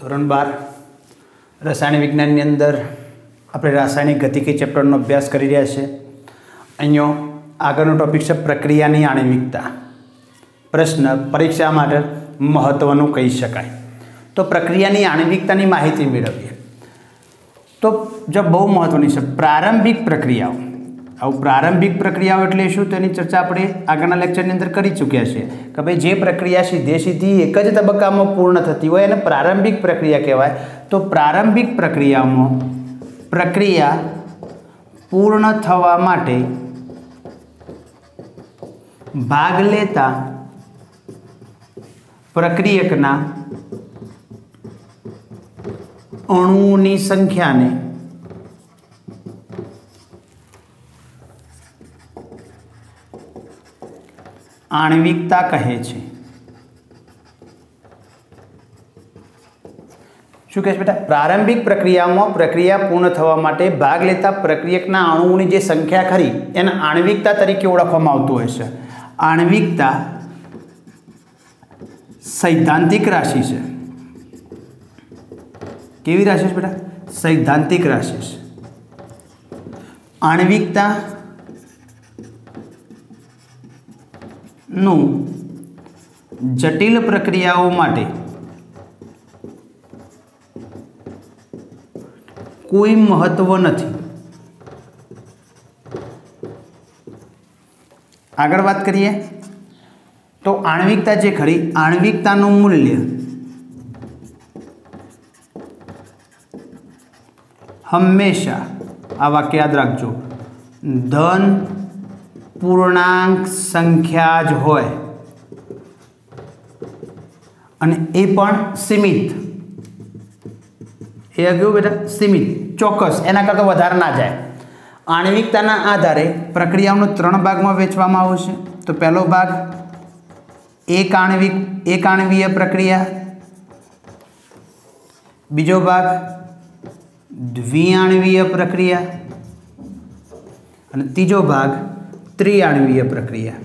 ધોરણ 12 રસાયણ વિજ્ઞાનની અંદર આપણે રાસાયણિક ગતિકી ચેપ્ટરનો અભ્યાસ કરી રહ્યા છે। અહીંયા આગળનો ટોપિક છે પ્રક્રિયાની આણ્વિકતા। પ્રશ્ન પરીક્ષા માટે મહત્વનું કહી શકાય। તો પ્રક્રિયાની આણ્વિકતાની માહિતી મેળવીએ તો જો બહુ મહત્વની છે પ્રારંભિક પ્રક્રિયાઓ। આવું પ્રારંભિક પ્રક્રિયાઓ એટલે શું તેની ચર્ચા આપણે આગળના લેક્ચરની અંદર કરી ચૂક્યા છીએ કે ભાઈ જે પ્રક્રિયા સીધે સીધી એક જ તબક્કામાં પૂર્ણ થતી હોય એને પ્રારંભિક પ્રક્રિયા કહેવાય। તો પ્રારંભિક પ્રક્રિયામાં પ્રક્રિયા પૂર્ણ થવા માટે ભાગ લેતા પ્રક્રિયકના અણુઓની સંખ્યાને આણ્વિકતા કહે છે। શું કહે છે બેટા? પ્રારંભિક પ્રક્રિયામાં પ્રક્રિયા પૂર્ણ થવા માટે ભાગ લેતા પ્રક્રિયકના અણુઓની જે સંખ્યા ખરી એને આણ્વિકતા તરીકે ઓળખવામાં આવતું હોય છે। આણ્વિકતા સૈદ્ધાંતિક રાશિ છે। કેવી રાશિ છે બેટા? સૈદ્ધાંતિક રાશિ છે। આણ્વિકતા નું જટિલ પ્રક્રિયાઓ માટે કોઈ મહત્વ નથી। આગળ વાત કરીએ તો આણ્વિકતા જે ખરી આણ્વિકતાનું મૂલ્ય હંમેશા આ વાક્ય યાદ રાખજો ધન પૂર્ણાંક સંખ્યા જ હોય અને એ પણ સીમિત। એ કેવું બેટા? સીમિત, ચોક્કસ, એના કરતાં વધારે ના જાય। આણ્વિકતાના આધારે પ્રક્રિયાઓને 3 ભાગમાં વહેંચવામાં આવશે। તો પહેલો ભાગ એકાણ્વીય પ્રક્રિયા, બીજો ભાગ દ્વિઆણ્વીય પ્રક્રિયા અને ત્રીજો ભાગ ત્રિઆણ્વીય પ્રક્રિયા।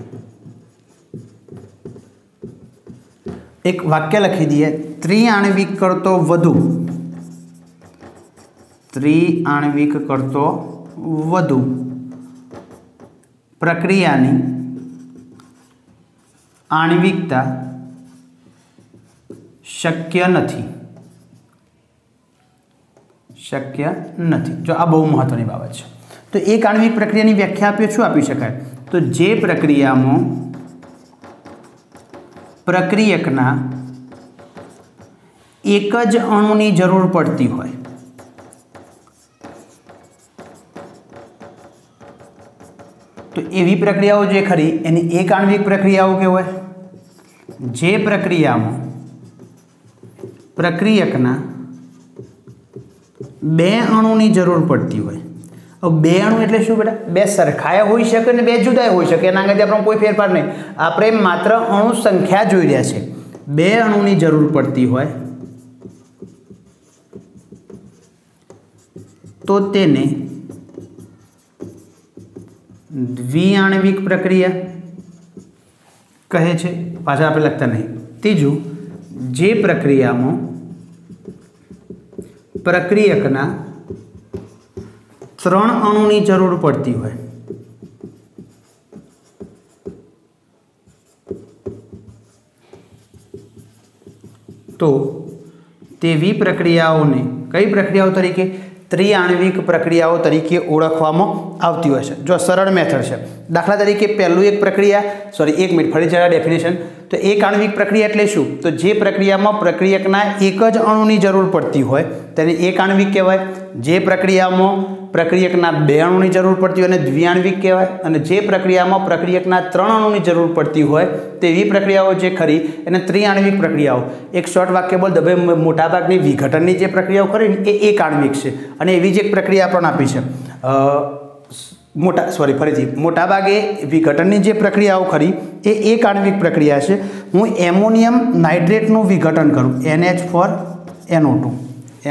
એક વાક્ય લખી દઈએ ત્રિઆણ્વિક કરતો વધુ પ્રક્રિયાની આણ્વિકતા શક્ય નથી। જો આ બહુ મહત્વની બાબત છે। તો એક આણ્વિક પ્રક્રિયાની વ્યાખ્યા આપીએ શું આપી શકાય? તો જે પ્રક્રિયામાં પ્રક્રિયકના એક જ અણુની જરૂર પડતી હોય। તો એવી પ્રક્રિયાઓ જે ખરી એની એક આણ્વિક પ્રક્રિયાઓ કહેવાય। જે પ્રક્રિયામાં પ્રક્રિયકના 2 અણુની જરૂર પડતી હોય। હવે 2 અણુ એટલે શું બેટા? 2 સરખાયા હોઈ શકે ને 2 જુદા હોઈ શકે, એના આગળ આપણને કોઈ ફેરફાર નહીં। આપણે માત્ર અણુ સંખ્યા જોઈ રહ્યા છે। 2 અણુની જરૂર પડતી હોય તો તેને દ્વિઆણ્વિક પ્રક્રિયા કહે છે। પાછા આપણે લખતા નહીં। ત્રીજું, જે પ્રક્રિયામાં પ્રક્રિયકના 3 અણુની જરૂર પડતી હોય તો તેવી પ્રક્રિયાઓને કઈ પ્રક્રિયાઓ તરીકે? ત્રિઆણ્વિક પ્રક્રિયાઓ તરીકે ઓળખવામાં આવતી હોય છે। જો સરળ મેથડ છે, દાખલા તરીકે પહેલું એક મિનિટ ફરી જરા ડેફિનેશન। તો એક આણ્વિક પ્રક્રિયા એટલે શું? તો જે પ્રક્રિયામાં પ્રક્રિયકના એક જ અણુની જરૂર પડતી હોય તેને એક આણ્વિક કહેવાય। જે પ્રક્રિયામાં પ્રક્રિયકના 2 અણુની જરૂર પડતી હોય એને દ્વિઆણ્વિક કહેવાય। અને જે પ્રક્રિયામાં પ્રક્રિયકના 3 અણુની જરૂર પડતી હોય તેવી પ્રક્રિયાઓ જે ખરી એને ત્રિઆણ્વિક પ્રક્રિયાઓ। એક શોર્ટ વાક્ય બોલ દબે મોટાભાગની વિઘટનની જે પ્રક્રિયાઓ ખરી એ એક આણ્વિક છે। અને એવી જ એક પ્રક્રિયા પણ આપી છે મોટાભાગે વિઘટનની જે પ્રક્રિયાઓ ખરી એ એક આણ્વિક પ્રક્રિયા છે। હું એમોનિયમ નાઇટ્રેટનું વિઘટન કરું NH4NO2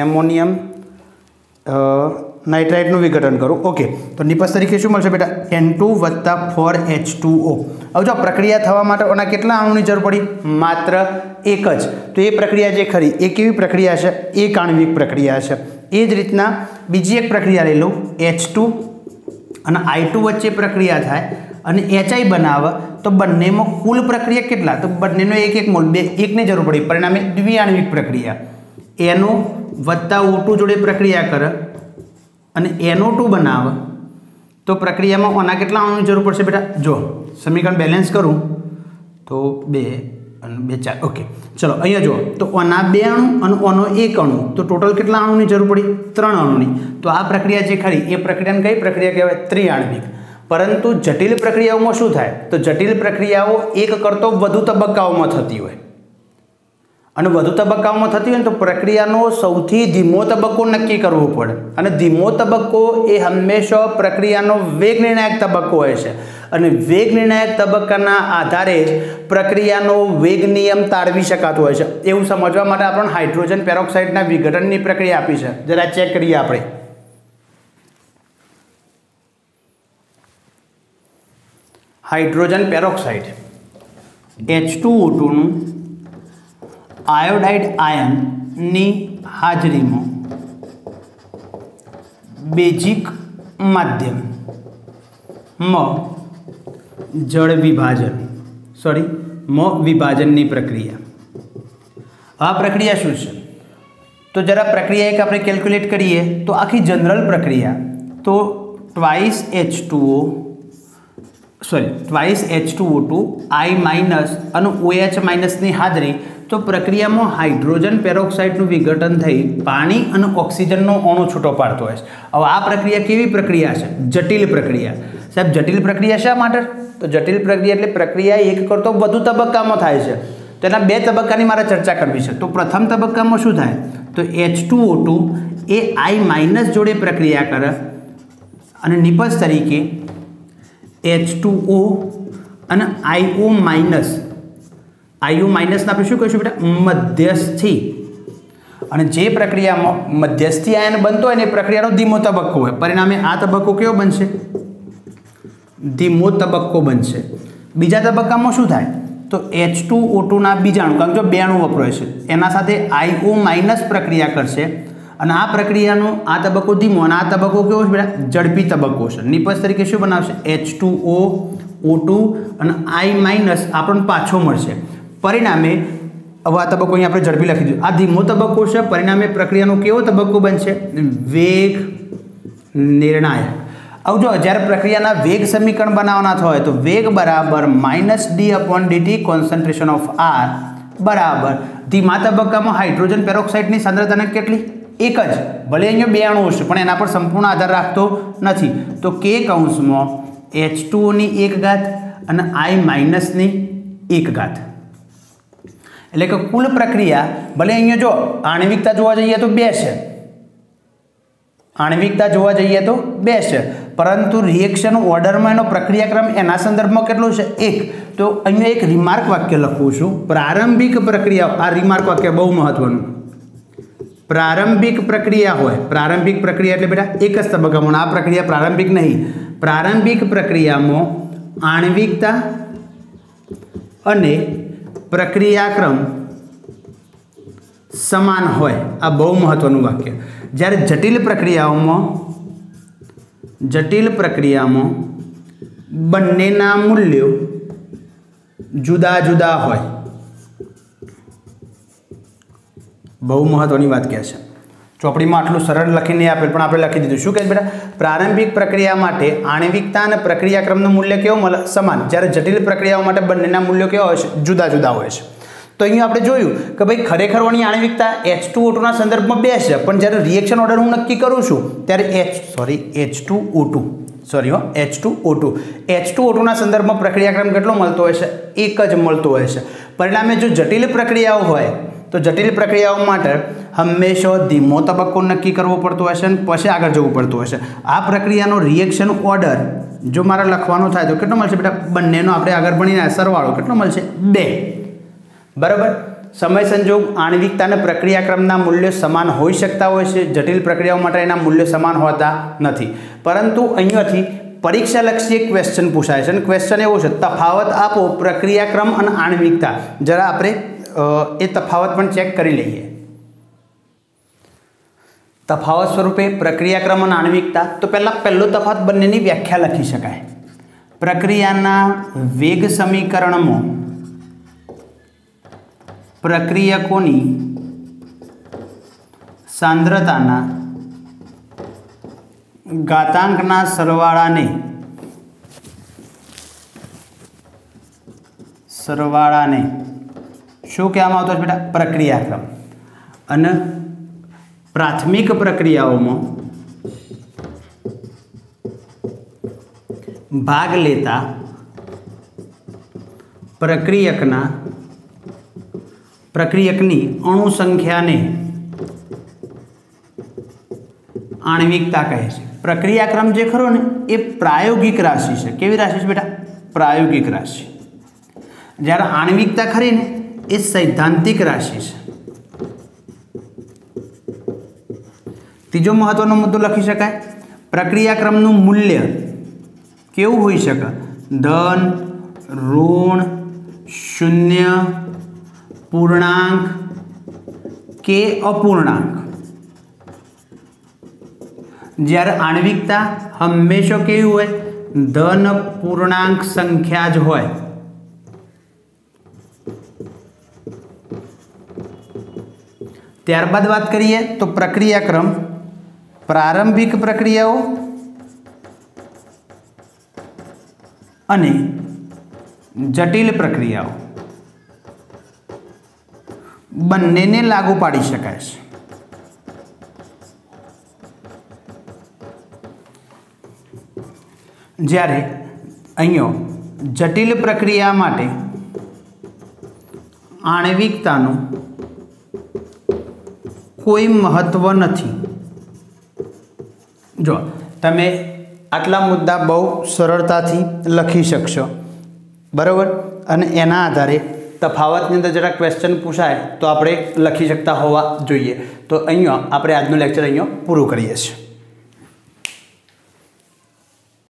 એમોનિયમ નાઇટ્રાઇટનું વિઘટન કરું. ઓકે, તો નિપજ તરીકે શું મળશે બેટા? N2 + 4H2O. હવે જો પ્રક્રિયા થવા માટે આના કેટલા અણુની જરૂર પડી? માત્ર એક જ. તો એ પ્રક્રિયા જે ખરી એ કેવી પ્રક્રિયા છે? એક આણ્વિક પ્રક્રિયા છે. એ જ રીતના બીજી એક પ્રક્રિયા લઈ લઉં, H2 અને I2 વચ્ચે પ્રક્રિયા થાય અને HI બનાવે તો બંનેમાં કુલ પ્રક્રિયા કેટલા? તો બંનેનો એક એક મોલ, બે એકની જરૂર પડી. પરિણામે દ્વિઆણ્વિક પ્રક્રિયા. NO + O2 જોડે પ્રક્રિયા કરે અને NO2 બનાવે તો પ્રક્રિયામાં આના કેટલા અણુની જરૂર પડશે બેટા? જો સમીકરણ બેલેન્સ કરું તો 2 અને 2 4. ઓકે, ચલો અહીંયા જુઓ તો આના 2 અણુ અને આનો 1 અણુ, તો ટોટલ કેટલા અણુની જરૂર પડી? 3 અણુની. તો આ પ્રક્રિયા જે ખરી એ પ્રક્રિયાને કઈ પ્રક્રિયા કહેવાય? ત્રિઆણ્વિક. પરંતુ જટિલ પ્રક્રિયાઓમાં શું થાય? તો જટિલ પ્રક્રિયાઓ એક કરતો વધુ તબક્કાઓમાં થતી હોય અને વધુ તબક્કાઓમાં થતી હોય તો પ્રક્રિયાનો સૌથી ધીમો તબક્કો નક્કી કરવો પડે અને ધીમો તબક્કો એ હંમેશા પ્રક્રિયાનો વેગ નિર્ણાયક તબક્કો હોય છે અને વેગ નિર્ણાયક તબક્કાના આધારે જ પ્રક્રિયાનો વેગ નિયમ તાળવી શકાતો હોય છે. એવું સમજવા માટે આપણે હાઇડ્રોજન પેરોક્સાઇડના વિઘટનની પ્રક્રિયા આપી છે. જરા ચેક કરીએ આપણે. હાઇડ્રોજન પેરોક્સાઇડ H2O2 નું આયોડાઇડ આયનની હાજરીમાં બેઝિક માધ્યમમાં જળ વિભાજનની પ્રક્રિયા. આ પ્રક્રિયા શું છે? તો જરા પ્રક્રિયા એક આપણે કેલ્ક્યુલેટ કરીએ તો આખી જનરલ પ્રક્રિયા તો ટ્વાઇસ H2O2 I- અને OH- ની હાજરી તો પ્રક્રિયામાં હાઇડ્રોજન પેરોક્સાઇડનું વિઘટન થઈ પાણી અને ઓક્સિજનનો અણુ છૂટો પાડતો હોય છે. હવે આ પ્રક્રિયા કેવી પ્રક્રિયા છે? જટિલ પ્રક્રિયા. સાહેબ જટિલ પ્રક્રિયા શા માટે? તો જટિલ પ્રક્રિયા એટલે પ્રક્રિયા એક કરતો વધુ તબક્કામાં થાય છે. તો એના 2 તબક્કાની મારે ચર્ચા કરવી છે. તો પ્રથમ તબક્કામાં શું થાય? તો H2O2 એ I- જોડે પ્રક્રિયા કરે અને નિપજ તરીકે H2O અને IO- ના આપણે શું કહીશું બેટા? મધ્યસ્થી. અને જે પ્રક્રિયામાં મધ્યસ્થી આયન બનતો હોય ને એ પ્રક્રિયાનો ધીમો તબક્કો હોય. પરિણામે આ તબક્કો કેવો બનશે? ધીમો તબક્કો બનશે. બીજા તબક્કામાં શું થાય? તો H2O2 ના બીજા અણુ, કારણ કે જો 2 અણુ વપરાય છે એના સાથે IO- પ્રક્રિયા કરશે અને આ પ્રક્રિયાનો આ તબક્કો ધીમો અને આ તબક્કો કેવો છે બેટા? ઝડપી તબક્કો છે. નિપજ તરીકે શું બનાવશે? H2O2 અને I- આપણને પાછો મળશે. પરિણામે હવે આ તબક્કો અહીં આપણે ઝડપી લખી દીધું. આ ધીમો તબક્કો છે. પરિણામે પ્રક્રિયાનો કેવો તબક્કો બનશે? વેગ નિર્ણાયક. હવે જો જ્યારે પ્રક્રિયાના વેગ સમીકરણ બનાવવાના હોય તો વેગ બરાબર -d/dt કોન્સન્ટ્રેશન ઓફ R બરાબર ધીમા તબક્કામાં હાઇડ્રોજન પેરોક્સાઇડની સાંદ્રતાને કેટલી? એક જ. ભલે અહીંયા 2 અણુ છે પણ એના પર સંપૂર્ણ આધાર રાખતો નથી. તો K કૌંસમાં H2O ની 1 ઘાત અને I- ની 1 ઘાત. એટલે કે કુલ પ્રક્રિયા ભલે અહીંયા જો આણ્વિકતા જોવા જઈએ તો 2 છે, આણ્વિકતા જોવા જઈએ તો 2 છે, પરંતુ રિએક્શન ઓર્ડરમાં એનો પ્રક્રિયાક્રમ એના સંદર્ભમાં કેટલો છે? 1. તો અહીંયા એક રિમાર્ક વાક્ય લખું છું. પ્રારંભિક પ્રક્રિયા, આ રિમાર્ક વાક્ય બહુ મહત્વનું. પ્રારંભિક પ્રક્રિયા હોય, પ્રારંભિક પ્રક્રિયા એટલે બેટા એક જ તબક્કામાં. આ પ્રક્રિયા પ્રારંભિક નહીં. પ્રારંભિક પ્રક્રિયામાં આણ્વિકતા અને પ્રક્રિયાક્રમ સમાન હોય. આ બહુ મહત્વનું વાક્ય. જ્યારે જટિલ પ્રક્રિયામાં બંનેના મૂલ્યો જુદા જુદા હોય. બહુ મહત્વની વાત કહે છે. ચોપડીમાં આટલું સરળ લખીને આપેલ પણ આપણે લખી દીધું. શું કહે છે બેટા? પ્રારંભિક પ્રક્રિયા માટે આણ્વિકતા અને પ્રક્રિયાક્રમનું મૂલ્ય કેવું મળે? સમાન. જ્યારે જટિલ પ્રક્રિયાઓ માટે બંનેના મૂલ્યો કેવા હોય છે? જુદા જુદા હોય છે. તો અહીંયા આપણે જોયું કે ભાઈ ખરેખર ઓની આણ્વિકતા H2O2 ના સંદર્ભમાં 2 છે, પણ જ્યારે રિએક્શન ઓર્ડર હું નક્કી કરું છું ત્યારે H2O2 ના સંદર્ભમાં પ્રક્રિયાક્રમ કેટલો મળતો હોય છે? એક જ મળતો હોય છે. પરિણામે જો જટિલ પ્રક્રિયાઓ હોય તો જટિલ પ્રક્રિયાઓ માટે હંમેશા ધીમો તબક્કો નક્કી કરવો પડતો હોય છે અને પછી આગળ જવું પડતું હોય છે. આ પ્રક્રિયાનો રિએક્શન ઓર્ડર જો મારે લખવાનો થાય તો કેટલો મળશે બેટા? બંનેનો આપણે આગળ ભણીને સરવાળો કેટલો મળશે? 2. બરાબર. समय संजोग आणविकता અને પ્રક્રિયાક્રમના મૂલ્યો સમાન હોઈ શકતા હોય છે, જટિલ પ્રક્રિયાઓ માટે એના મૂલ્યો સમાન હોતા નથી। પરંતુ અહીંયાથી પરીક્ષાલક્ષી એક ક્વેશ્ચન પૂછાય છે અને ક્વેશ્ચન એવો છે, તફાવત આપો પ્રક્રિયાક્રમ અને आणविकता। જરા આપણે એ તફાવત પણ ચેક કરી લઈએ। તફાવત સ્વરૂપે પ્રક્રિયાક્રમ અને आणविकता તો પહેલો તફાવત બંનેની વ્યાખ્યા લખી શકાય। પ્રક્રિયાના વેગ સમીકરણમાં પ્રક્રિયકોની सांद्रताना घातांकना सरवाळाने शू कहेवामां आवतो छे बेटा? प्रक्रियाक्रम। अने प्राथमिक प्रक्रियाओमां भाग लेता प्रक्रियकनी अणुसंख्या ने आणविकता कहे छे। प्रक्रियाक्रम जे खरो ने ए प्रायोगिक राशि है। केवी राशि छे बेटा? प्रायोगिक राशि। ज्यारे आणविकता खरी ने ए सैद्धांतिक राशि है। तीजो महत्वनो मुद्दो लखी शकाय, प्रक्रियाक्रमनुं मूल्य केवुं होई शके? धन, ऋण, शून्य, पूर्णांक के अपूर्णांक। ज्यारे आणविकता हमेशा केवी होय? धन पूर्णांक संख्या ज होय। त्यारबाद बात करिए तो प्रक्रियाक्रम प्रारंभिक प्रक्रियाओ अने जटिल प्रक्रियाओ बंनेने लागू पाड़ी शकाय छे। ज्यारे अहींयो जटिल प्रक्रिया माटे आणविकतानुं कोई महत्व नहीं। जो तमे आटला मुद्दा बहु सरलताथी लखी शकशो, बराबर। अने एना आधारे तफावतनी अंदर जरा क्वेश्चन पूछाय तो आपणे लखी शकता होवा जोईए। तो अहींया आपणे आजनुं लेक्चर अहींया पूरुं करीए छीए।